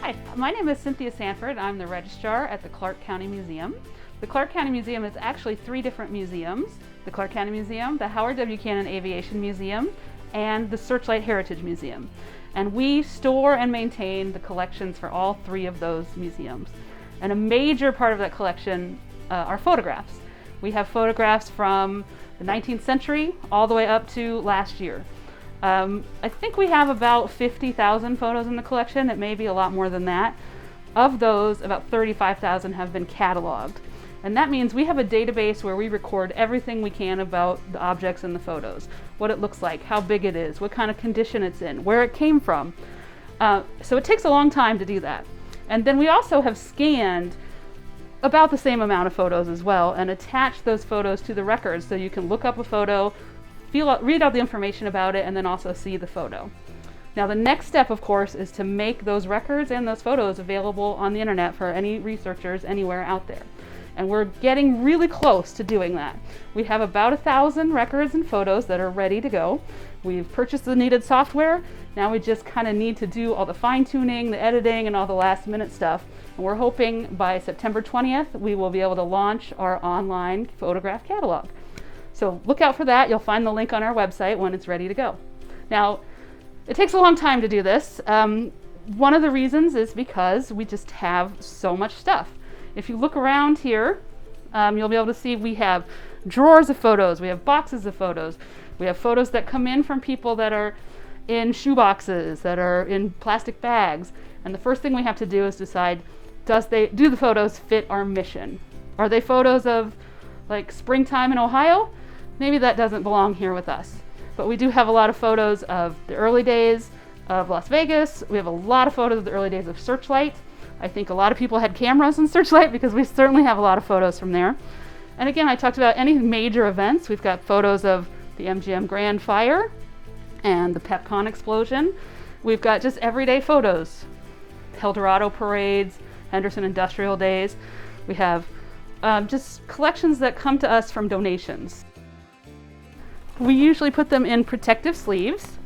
Hi, my name is Cynthia Sanford. I'm the registrar at the Clark County Museum. The Clark County Museum is actually three different museums: the Clark County Museum, the Howard W. Cannon Aviation Museum, and the Searchlight Heritage Museum. And we store and maintain the collections for all three of those museums. And a major part of that collection are photographs. We have photographs from the 19th century all the way up to last year. I think we have about 50,000 photos in the collection. It may be a lot more than that. Of those, about 35,000 have been cataloged. And that means we have a database where we record everything we can about the objects in the photos, what it looks like, how big it is, what kind of condition it's in, where it came from. So it takes a long time to do that. And then we also have scanned about the same amount of photos as well and attached those photos to the records so you can look up a photo, read out the information about it, and then also see the photo. Now the next step, of course, is to make those records and those photos available on the internet for any researchers anywhere out there. And we're getting really close to doing that. We have about 1,000 records and photos that are ready to go. We've purchased the needed software. Now we just kind of need to do all the fine-tuning, the editing, and all the last-minute stuff. And we're hoping by September 20th, we will be able to launch our online photograph catalog. So look out for that. You'll find the link on our website when it's ready to go. Now, it takes a long time to do this. One of the reasons is because we just have so much stuff. If you look around here, you'll be able to see we have drawers of photos, we have boxes of photos, we have photos that come in from people that are in shoe boxes, that are in plastic bags. And the first thing we have to do is decide, do the photos fit our mission? Are they photos of like springtime in Ohio? Maybe that doesn't belong here with us. But we do have a lot of photos of the early days of Las Vegas. We have a lot of photos of the early days of Searchlight. I think a lot of people had cameras in Searchlight because we certainly have a lot of photos from there. And again, I talked about any major events. We've got photos of the MGM Grand Fire and the PepCon explosion. We've got just everyday photos, Eldorado parades, Henderson Industrial Days. We have just collections that come to us from donations. We usually put them in protective sleeves.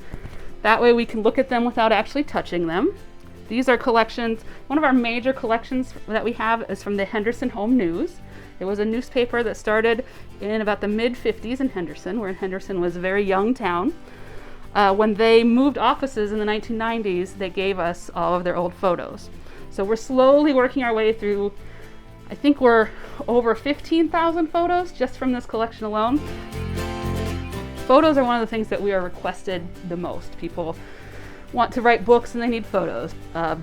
That way we can look at them without actually touching them. These are collections. One of our major collections that we have is from the Henderson Home News. It was a newspaper that started in about the mid-50s in Henderson, where Henderson was a very young town. When they moved offices in the 1990s, they gave us all of their old photos. So we're slowly working our way through, I think we're over 15,000 photos just from this collection alone. Photos are one of the things that we are requested the most. People want to write books and they need photos.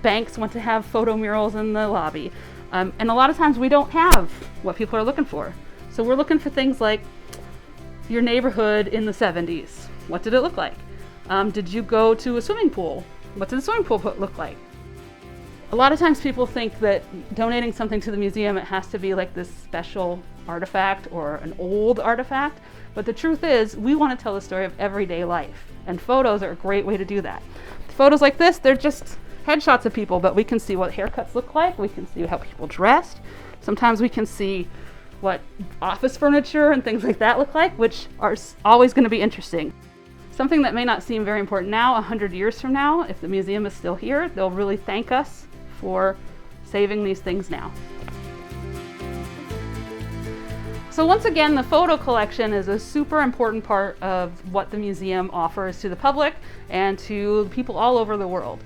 Banks want to have photo murals in the lobby. And a lot of times we don't have what people are looking for. So we're looking for things like your neighborhood in the 70s. What did it look like? Did you go to a swimming pool? What did the swimming pool look like? A lot of times people think that donating something to the museum, it has to be like this special artifact or an old artifact. But the truth is, we want to tell the story of everyday life. And photos are a great way to do that. Photos like this, they're just headshots of people, but we can see what haircuts look like. We can see how people dressed. Sometimes we can see what office furniture and things like that look like, which are always going to be interesting. Something that may not seem very important now, 100 years from now, if the museum is still here, they'll really thank us for saving these things now. So once again, the photo collection is a super important part of what the museum offers to the public and to people all over the world.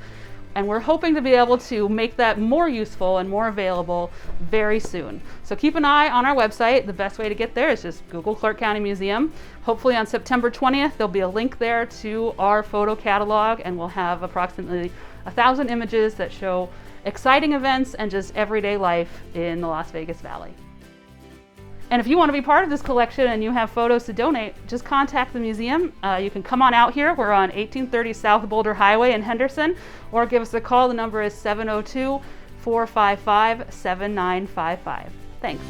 And we're hoping to be able to make that more useful and more available very soon. So keep an eye on our website. The best way to get there is just Google Clark County Museum. Hopefully on September 20th, there'll be a link there to our photo catalog, and we'll have approximately 1,000 images that show exciting events and just everyday life in the Las Vegas Valley. And if you want to be part of this collection and you have photos to donate, just contact the museum. You can come on out here. We're on 1830 South Boulder Highway in Henderson, or give us a call. The number is 702-455-7955. Thanks.